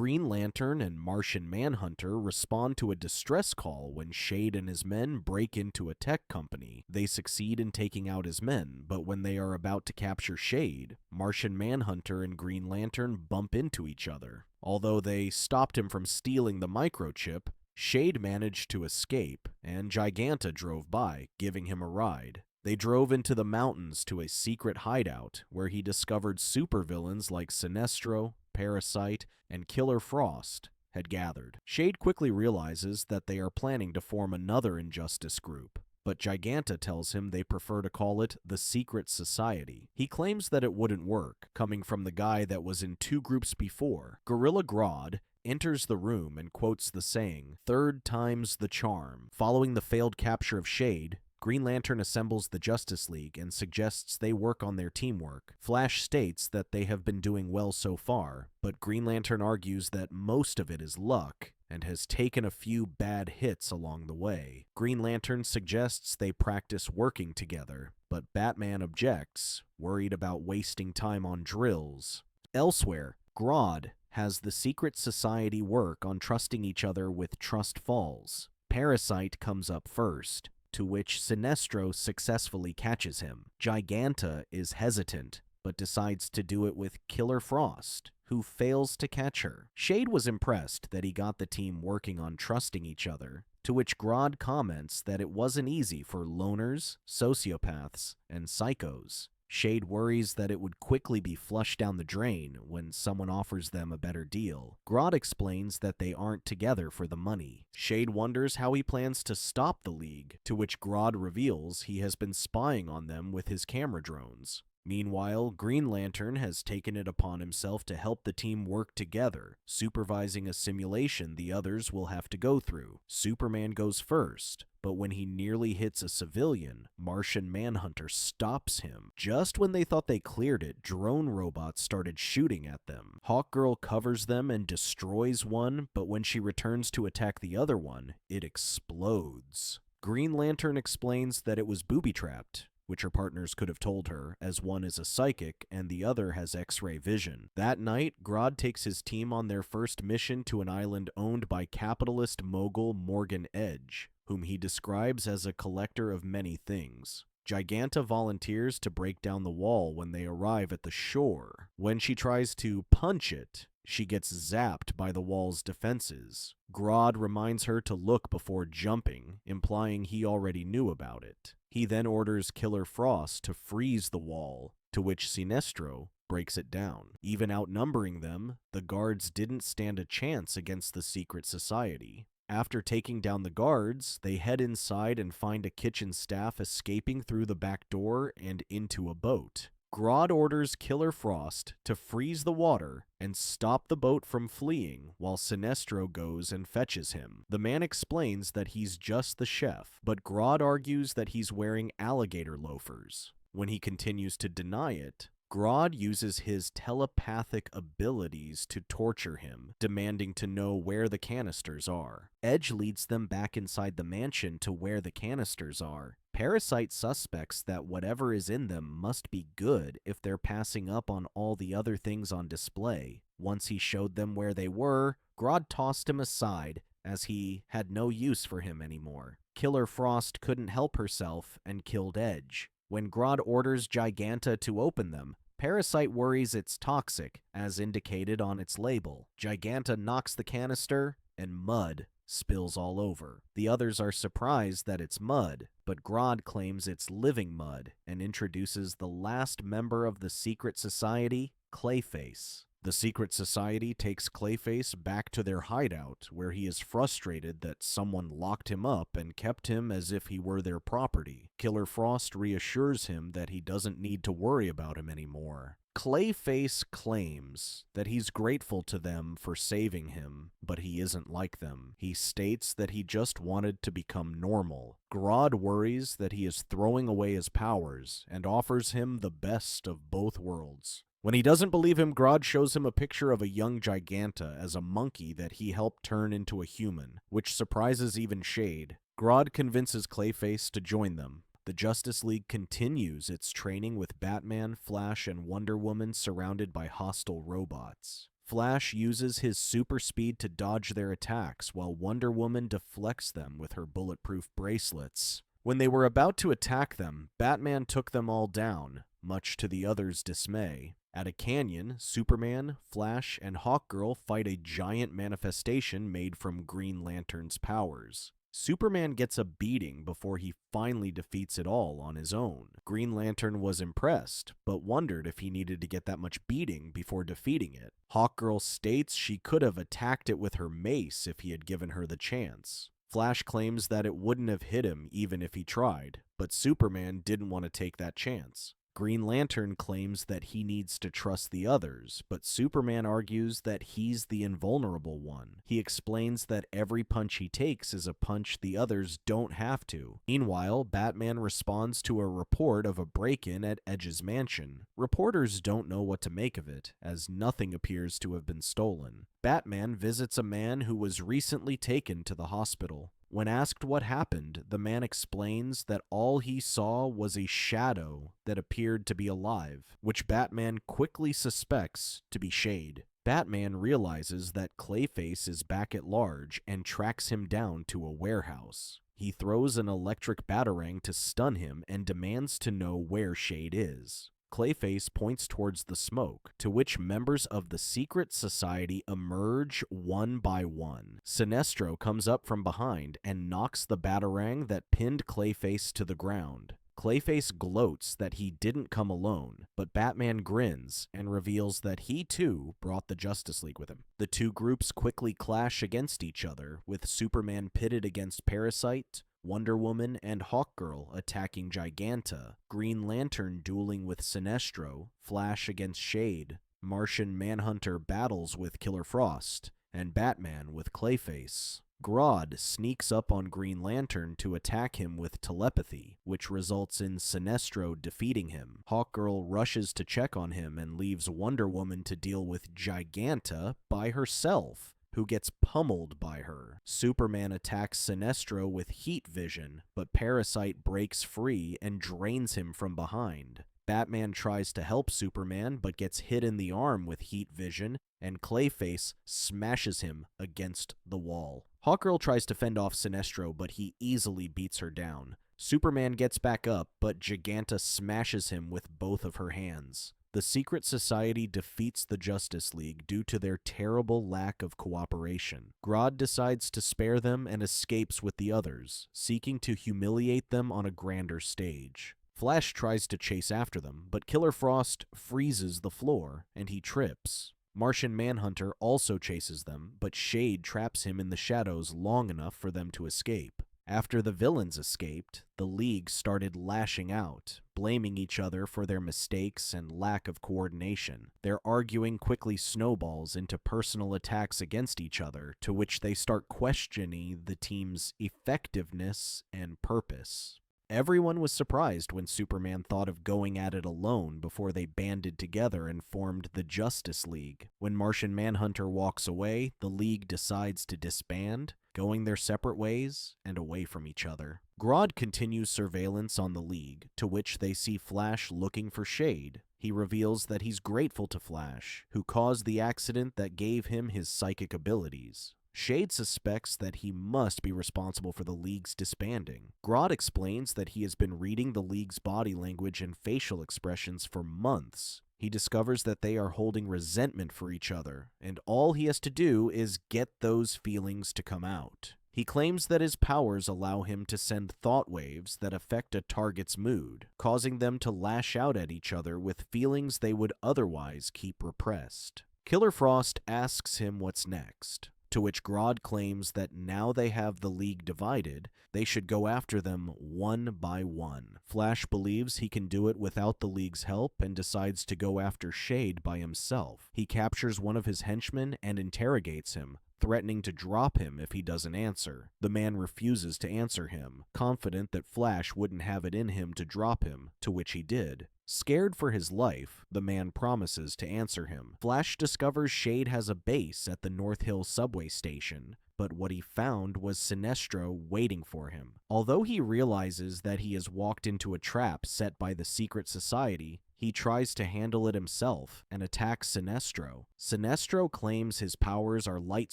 Green Lantern and Martian Manhunter respond to a distress call when Shade and his men break into a tech company. They succeed in taking out his men, but when they are about to capture Shade, Martian Manhunter and Green Lantern bump into each other. Although they stopped him from stealing the microchip, Shade managed to escape, and Giganta drove by, giving him a ride. They drove into the mountains to a secret hideout where he discovered supervillains like Sinestro, Parasite, and Killer Frost had gathered. Shade quickly realizes that they are planning to form another injustice group, but Giganta tells him they prefer to call it the Secret Society. He claims that it wouldn't work, coming from the guy that was in two groups before. Gorilla Grodd enters the room and quotes the saying, "Third time's the charm." Following the failed capture of Shade, Green Lantern assembles the Justice League and suggests they work on their teamwork. Flash states that they have been doing well so far, but Green Lantern argues that most of it is luck and has taken a few bad hits along the way. Green Lantern suggests they practice working together, but Batman objects, worried about wasting time on drills. Elsewhere, Grodd has the Secret Society work on trusting each other with trust falls. Parasite comes up first, to which Sinestro successfully catches him. Giganta is hesitant, but decides to do it with Killer Frost, who fails to catch her. Shade was impressed that he got the team working on trusting each other, to which Grodd comments that it wasn't easy for loners, sociopaths, and psychos. Shade worries that it would quickly be flushed down the drain when someone offers them a better deal. Grodd explains that they aren't together for the money. Shade wonders how he plans to stop the League, to which Grodd reveals he has been spying on them with his camera drones. Meanwhile, Green Lantern has taken it upon himself to help the team work together, supervising a simulation the others will have to go through. Superman goes first, but when he nearly hits a civilian, Martian Manhunter stops him. Just when they thought they cleared it, drone robots started shooting at them. Hawkgirl covers them and destroys one, but when she returns to attack the other one, it explodes. Green Lantern explains that it was booby-trapped, which her partners could have told her, as one is a psychic and the other has X-ray vision. That night, Grodd takes his team on their first mission to an island owned by capitalist mogul Morgan Edge, whom he describes as a collector of many things. Giganta volunteers to break down the wall when they arrive at the shore. When she tries to punch it, she gets zapped by the wall's defenses. Grodd reminds her to look before jumping, implying he already knew about it. He then orders Killer Frost to freeze the wall, to which Sinestro breaks it down. Even outnumbering them, the guards didn't stand a chance against the Secret Society. After taking down the guards, they head inside and find a kitchen staff escaping through the back door and into a boat. Grodd orders Killer Frost to freeze the water and stop the boat from fleeing while Sinestro goes and fetches him. The man explains that he's just the chef, but Grodd argues that he's wearing alligator loafers. When he continues to deny it, Grodd uses his telepathic abilities to torture him, demanding to know where the canisters are. Edge leads them back inside the mansion to where the canisters are. Parasite suspects that whatever is in them must be good if they're passing up on all the other things on display. Once he showed them where they were, Grodd tossed him aside as he had no use for him anymore. Killer Frost couldn't help herself and killed Edge. When Grodd orders Giganta to open them, Parasite worries it's toxic, as indicated on its label. Giganta knocks the canister, and mud spills all over. The others are surprised that it's mud, but Grodd claims it's living mud and introduces the last member of the Secret Society, Clayface. The Secret Society takes Clayface back to their hideout, where he is frustrated that someone locked him up and kept him as if he were their property. Killer Frost reassures him that he doesn't need to worry about him anymore. Clayface claims that he's grateful to them for saving him, but he isn't like them. He states that he just wanted to become normal. Grodd worries that he is throwing away his powers and offers him the best of both worlds. When he doesn't believe him, Grodd shows him a picture of a young Giganta as a monkey that he helped turn into a human, which surprises even Shade. Grodd convinces Clayface to join them. The Justice League continues its training with Batman, Flash, and Wonder Woman surrounded by hostile robots. Flash uses his super speed to dodge their attacks, while Wonder Woman deflects them with her bulletproof bracelets. When they were about to attack them, Batman took them all down, much to the others' dismay. At a canyon, Superman, Flash, and Hawkgirl fight a giant manifestation made from Green Lantern's powers. Superman gets a beating before he finally defeats it all on his own. Green Lantern was impressed, but wondered if he needed to get that much beating before defeating it. Hawkgirl states she could have attacked it with her mace if he had given her the chance. Flash claims that it wouldn't have hit him even if he tried, but Superman didn't want to take that chance. Green Lantern claims that he needs to trust the others, but Superman argues that he's the invulnerable one. He explains that every punch he takes is a punch the others don't have to. Meanwhile, Batman responds to a report of a break-in at Edge's mansion. Reporters don't know what to make of it, as nothing appears to have been stolen. Batman visits a man who was recently taken to the hospital. When asked what happened, the man explains that all he saw was a shadow that appeared to be alive, which Batman quickly suspects to be Shade. Batman realizes that Clayface is back at large and tracks him down to a warehouse. He throws an electric batarang to stun him and demands to know where Shade is. Clayface points towards the smoke, to which members of the secret society emerge one by one. Sinestro comes up from behind and knocks the batarang that pinned Clayface to the ground. Clayface gloats that he didn't come alone, but Batman grins and reveals that he too brought the Justice League with him. The two groups quickly clash against each other, with Superman pitted against Parasite, Wonder Woman and Hawkgirl attacking Giganta, Green Lantern dueling with Sinestro, Flash against Shade, Martian Manhunter battles with Killer Frost, and Batman with Clayface. Grodd sneaks up on Green Lantern to attack him with telepathy, which results in Sinestro defeating him. Hawkgirl rushes to check on him and leaves Wonder Woman to deal with Giganta by herself, who gets pummeled by her. Superman attacks Sinestro with heat vision, but Parasite breaks free and drains him from behind. Batman tries to help Superman, but gets hit in the arm with heat vision, and Clayface smashes him against the wall. Hawkgirl tries to fend off Sinestro, but he easily beats her down. Superman gets back up, but Giganta smashes him with both of her hands. The secret society defeats the Justice League due to their terrible lack of cooperation. Grodd decides to spare them and escapes with the others, seeking to humiliate them on a grander stage. Flash tries to chase after them, but Killer Frost freezes the floor, and he trips. Martian Manhunter also chases them, but Shade traps him in the shadows long enough for them to escape. After the villains escaped, the League started lashing out, blaming each other for their mistakes and lack of coordination. Their arguing quickly snowballs into personal attacks against each other, to which they start questioning the team's effectiveness and purpose. Everyone was surprised when Superman thought of going at it alone before they banded together and formed the Justice League. When Martian Manhunter walks away, the League decides to disband, going their separate ways and away from each other. Grodd continues surveillance on the League, to which they see Flash looking for Shade. He reveals that he's grateful to Flash, who caused the accident that gave him his psychic abilities. Shade suspects that he must be responsible for the League's disbanding. Grodd explains that he has been reading the League's body language and facial expressions for months. He discovers that they are holding resentment for each other, and all he has to do is get those feelings to come out. He claims that his powers allow him to send thought waves that affect a target's mood, causing them to lash out at each other with feelings they would otherwise keep repressed. Killer Frost asks him what's next, to which Grodd claims that now they have the League divided, they should go after them one by one. Flash believes he can do it without the League's help and decides to go after Shade by himself. He captures one of his henchmen and interrogates him, threatening to drop him if he doesn't answer. The man refuses to answer him, confident that Flash wouldn't have it in him to drop him, to which he did. Scared for his life, the man promises to answer him. Flash discovers Shade has a base at the North Hill subway station, but what he found was Sinestro waiting for him. Although he realizes that he has walked into a trap set by the secret society, he tries to handle it himself and attacks Sinestro. Sinestro claims his powers are light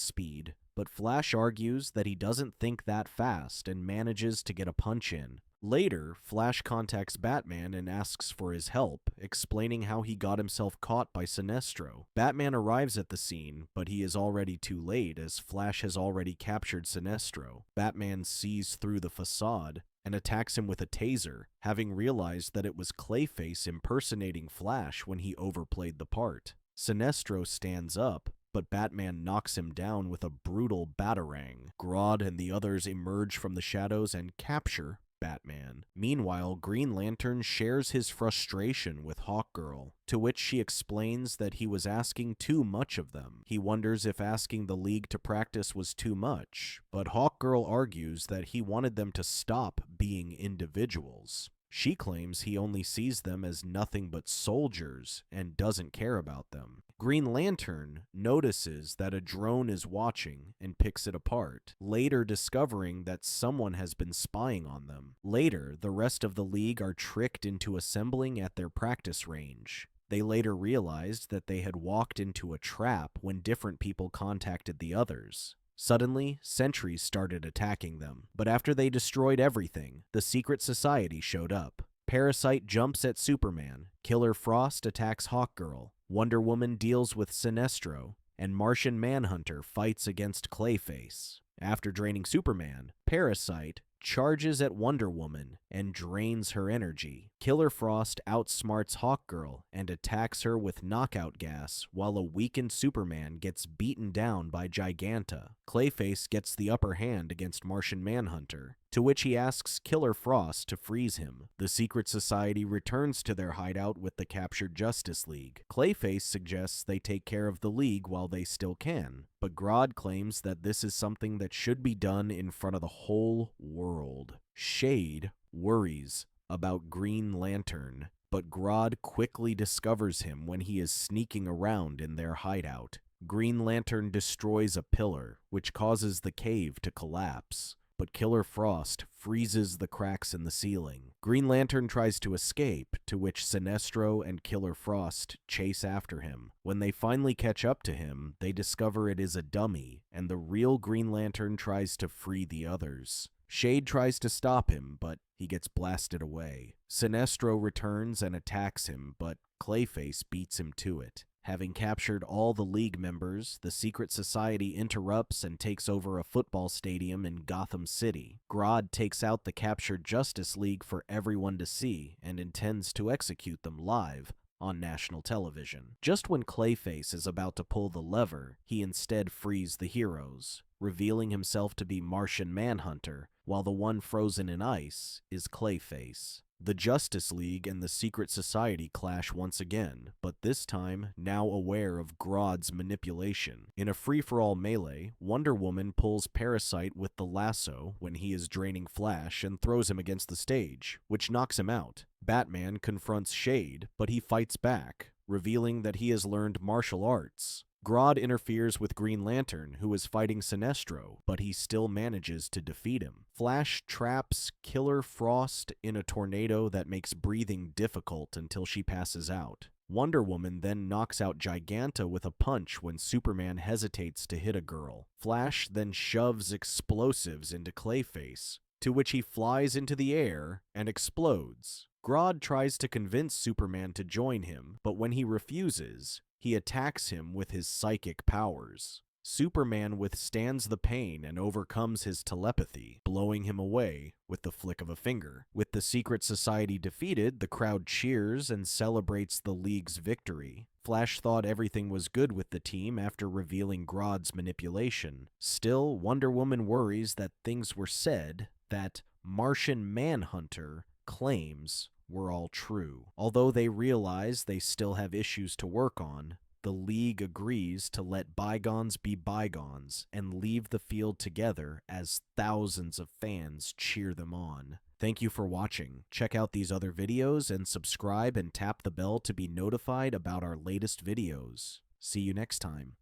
speed, but Flash argues that he doesn't think that fast and manages to get a punch in. Later, Flash contacts Batman and asks for his help, explaining how he got himself caught by Sinestro. Batman arrives at the scene, but he is already too late as Flash has already captured Sinestro. Batman sees through the facade and attacks him with a taser, having realized that it was Clayface impersonating Flash when he overplayed the part. Sinestro stands up, but Batman knocks him down with a brutal batarang. Grodd and the others emerge from the shadows and capture Batman. Meanwhile, Green Lantern shares his frustration with Hawkgirl, to which she explains that he was asking too much of them. He wonders if asking the League to practice was too much, but Hawkgirl argues that he wanted them to stop being individuals. She claims he only sees them as nothing but soldiers and doesn't care about them. Green Lantern notices that a drone is watching and picks it apart, later discovering that someone has been spying on them. Later, the rest of the League are tricked into assembling at their practice range. They later realized that they had walked into a trap when different people contacted the others. Suddenly, sentries started attacking them, but after they destroyed everything, the secret society showed up. Parasite jumps at Superman, Killer Frost attacks Hawkgirl, Wonder Woman deals with Sinestro, and Martian Manhunter fights against Clayface. After draining Superman, Parasite charges at Wonder Woman and drains her energy. Killer Frost outsmarts Hawkgirl and attacks her with knockout gas, while a weakened Superman gets beaten down by Giganta. Clayface gets the upper hand against Martian Manhunter, to which he asks Killer Frost to freeze him. The Secret Society returns to their hideout with the captured Justice League. Clayface suggests they take care of the League while they still can, but Grodd claims that this is something that should be done in front of the whole world. Shade worries about Green Lantern, but Grodd quickly discovers him when he is sneaking around in their hideout. Green Lantern destroys a pillar, which causes the cave to collapse, but Killer Frost freezes the cracks in the ceiling. Green Lantern tries to escape, to which Sinestro and Killer Frost chase after him. When they finally catch up to him, they discover it is a dummy, and the real Green Lantern tries to free the others. Shade tries to stop him, but he gets blasted away. Sinestro returns and attacks him, but Clayface beats him to it. Having captured all the League members, the Secret Society interrupts and takes over a football stadium in Gotham City. Grodd takes out the captured Justice League for everyone to see and intends to execute them live on national television. Just when Clayface is about to pull the lever, he instead frees the heroes, revealing himself to be Martian Manhunter, while the one frozen in ice is Clayface. The Justice League and the Secret Society clash once again, but this time now aware of Grodd's manipulation. In a free-for-all melee, Wonder Woman pulls Parasite with the lasso when he is draining Flash and throws him against the stage, which knocks him out. Batman confronts Shade, but he fights back, revealing that he has learned martial arts. Grodd interferes with Green Lantern, who is fighting Sinestro, but he still manages to defeat him. Flash traps Killer Frost in a tornado that makes breathing difficult until she passes out. Wonder Woman then knocks out Giganta with a punch when Superman hesitates to hit a girl. Flash then shoves explosives into Clayface, to which he flies into the air and explodes. Grodd tries to convince Superman to join him, but when he refuses, he attacks him with his psychic powers. Superman withstands the pain and overcomes his telepathy, blowing him away with the flick of a finger. With the Secret Society defeated, the crowd cheers and celebrates the League's victory. Flash thought everything was good with the team after revealing Grodd's manipulation. Still, Wonder Woman worries that things were said that Martian Manhunter claims were all true. Although they realize they still have issues to work on, the League agrees to let bygones be bygones and leave the field together as thousands of fans cheer them on. Thank you for watching. Check out these other videos and subscribe and tap the bell to be notified about our latest videos. See you next time.